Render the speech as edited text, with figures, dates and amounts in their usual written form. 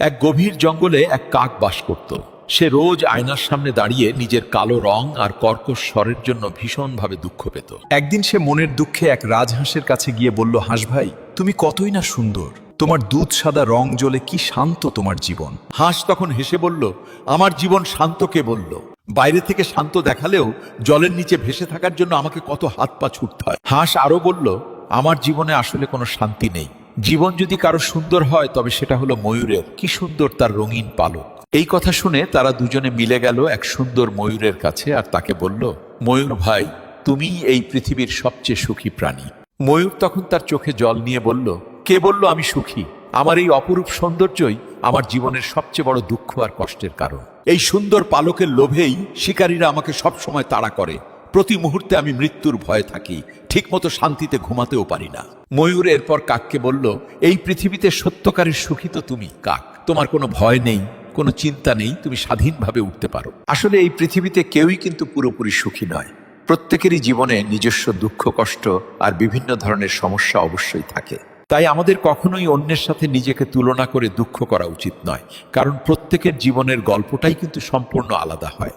এক গভীর জঙ্গলে এক কাক বাস করত। সে রোজ আয়নার সামনে দাঁড়িয়ে নিজের কালো রং আর কর্কশ স্বরের জন্য ভীষণভাবে দুঃখ পেত। একদিন সে মনের দুঃখে এক রাজহাঁসের কাছে গিয়ে বলল, হাঁস ভাই, তুমি কতই না সুন্দর, তোমার দুধ সাদা রং জ্বলে কি শান্ত তোমার জীবন। হাঁস তখন হেসে বলল, আমার জীবন শান্ত কে বলল? বাইরে থেকে শান্ত দেখালেও জলের নিচে ভেসে থাকার জন্য আমাকে কত হাত পা ছুটতে হয়। হাঁস আরো বলল, আমার জীবনে আসলে কোনো শান্তি নেই। জীবন যদি কারো সুন্দর হয় তবে সেটা হলো ময়ূরের। কি সুন্দর তার রঙিন পালক। এই কথা শুনে তারা দুজনে মিলে গেল এক সুন্দর ময়ূরের কাছে আর তাকে বলল, ময়ূর ভাই, তুমিই এই পৃথিবীর সবচেয়ে সুখী প্রাণী। ময়ূর তখন তার চোখে জল নিয়ে বলল, কে বলল আমি সুখী? আমার এই অপরূপ সৌন্দর্যই আমার জীবনের সবচেয়ে বড় দুঃখ আর কষ্টের কারণ। এই সুন্দর পালকের লোভেই শিকারীরা আমাকে সব সময় তাড়া করে। প্রতি মুহূর্তে আমি মৃত্যুর ভয়ে থাকি, ঠিকমতো শান্তিতে ঘুমাতেও পারি না। ময়ূর এরপর কাককে বলল, এই পৃথিবীতে সত্যকারের সুখী তো তুমি কাক। তোমার কোনো ভয় নেই, কোনো চিন্তা নেই, তুমি স্বাধীনভাবে উঠতে পারো। আসলে এই পৃথিবীতে কেউই কিন্তু পুরোপুরি সুখী নয়। প্রত্যেকেরই জীবনে নিজস্ব দুঃখ কষ্ট আর বিভিন্ন ধরনের সমস্যা অবশ্যই থাকে। তাই আমাদের কখনোই অন্যের সাথে নিজেকে তুলনা করে দুঃখ করা উচিত নয়, কারণ প্রত্যেকের জীবনের গল্পটাই কিন্তু সম্পূর্ণ আলাদা হয়।